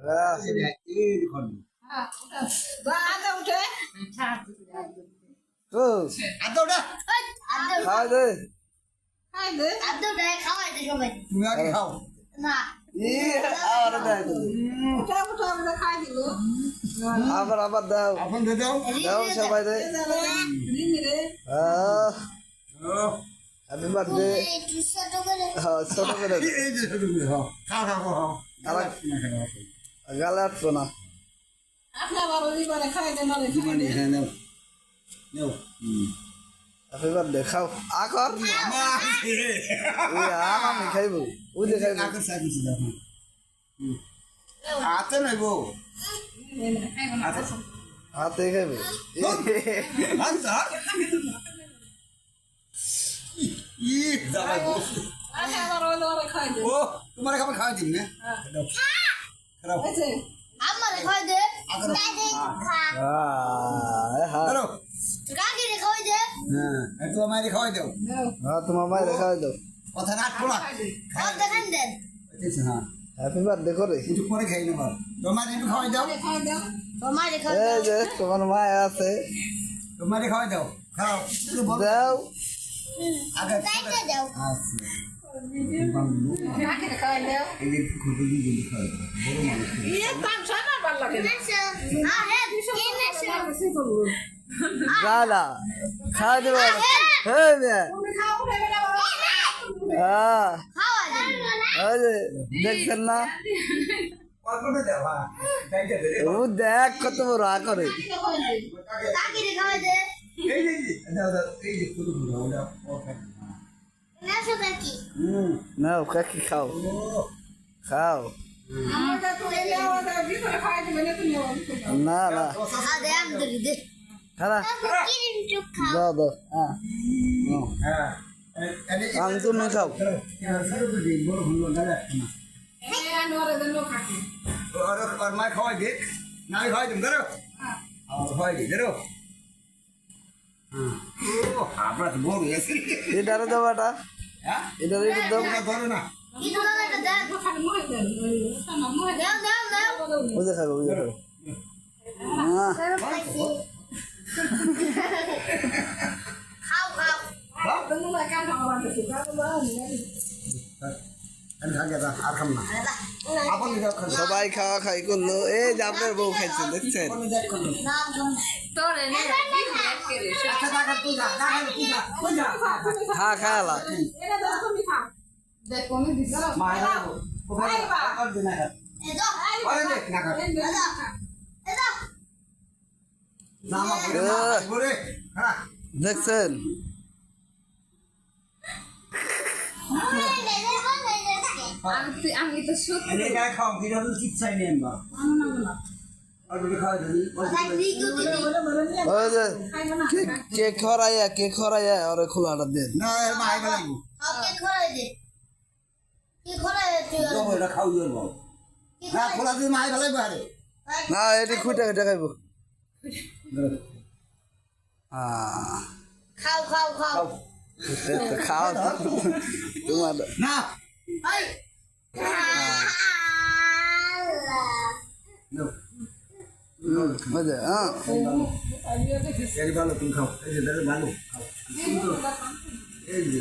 এই দেখুন আদা উঠে ও আদা ওটা খাওয়া দে খাই দে আদা দেয় খাওয়াই দে সবাই তুমি আগে খাও না ই আর দেয় উঠে উঠে আমরা খাই দিব আবার দাও আপন দে দাও দাও সবাই দে রিমি রে হ্যাপি বার্থডে একটু ছোট করে হ্যাঁ ছোট করে এই যে শুরু করে খাও খাও খাও খাও গালে আটবো না আপনি আবার ওইবারে খাই দে নলে খাই মানে দে হ্যাঁ নাও নাও হ্যাপি বার্থডে খাও আকর আমি খাইবো ওই যে খাইবো আগে সাইকেল ছিল আতে নাইবো আতে হাতে খাইবো আচ্ছা ই দাঁড়াই আপনি আবার ওইবারে খাই দে ও তোমার খাবার খাওয়া দিন না খাও এই যে আমার খাওয়াই দে দাদি খা ধরো কাকি রে খাওয়াই দে হ্যাঁ একটু আমারে খাওয়াই দাও হ্যাঁ তোমার মায়ের খাওয়াই দাও কথা না পড়া খাও দেখান দেন এসে হ্যাঁ হ্যাপি বার্থডে করে একটু পরে খাই নেব তোমার একটু খাওয়াই দাও খাই দে তোমার খাও এই যে তোমার মায় আছে তোমারে খাওয়াই দাও খাও একটু বড় দাও আগে দাইতে দাও কাকে খাই দে এই যে খুঁটি দিয়ে খাওয়াই বড় মানুষ ইয়ে পান সানা ভাল লাগে না হ্যাঁ হ্যাঁ কি নেছে কিছু করব গালা খাওয়া দেবো হ্যাঁ মেয়ে তুমি খাও উঠে গেলে বাবা হ্যাঁ খাওয়া দে ওই যে দেখছেন না কতটা দাও হ্যাঁ দাইতে দে ও দেখ কত বড় আ করে কাকি রে খাওয়াই দে এই যে দাও দাও এই যে খুঁটি দাও দাও ও খাই নেছো কাকি নাও কাকি খাও ও খাও আমাদের তো এই আমাদের ভিতরে খাই দিবে না তুমি না না আদে আম দে দে খালা কি নিচু খা দাও দাও হ্যাঁ হ্যাঁ আমি তুমি খাও শুরু করে দিই বড় হলো না এই আনোরে দেন খাকি और मैं खवाई देख ना खवाई तुम करो और खवाई दे करो ओ आपरा तो बोल ऐसे এটারে দাও এটা हां এটারে একটু দাও ना धरो ना কি দোলা দে দেন খালি মুহে দেন সানা মুহে দেন দাও দাও দাও ওই যে খাবো ওই যে খাবো হ্যাঁ খাও খাও দেন না কাম খাওয়া দিতে দাও আমি খা গেছা আর খাম না আপন যাও খান সবাই খাওয়া খাই করলো এই যে আপনার বউ খাইছে দেখছেন কোন দেখ কোন নাম নাম তোরে নে আচ্ছা টাকা তুই যা টাকা তুই যা কই যা খা খালা এটা দাও তুমি খাও দেখো আমি দিছ মায়েরা ও ভাই আর দিন না এ দাও আরে দেখ না খা এ দাও না মা বলে হ্যাঁ দেখছেন আমি তো সত্যি এনে গায় খাও কি রকম ঠিক চাই নেন বা আর বলে খাওয়া দিই ওই যে কেক খরাইয়া ওরে খোলাটা দেন না এর মা আইবা লাগবো ওকে খোলাই দে কি খোলাই দে তুই তো বড় খাও জল বাও না খোলা দিই মা আইবা লাগবো আরে না এটি খুঁটে খুঁটে খাইব খাও খাও খাও খাও তোমার না এই নো মজা হ্যাঁ এই ভালো তুমি খাও এই যে ভালো খাও এই যে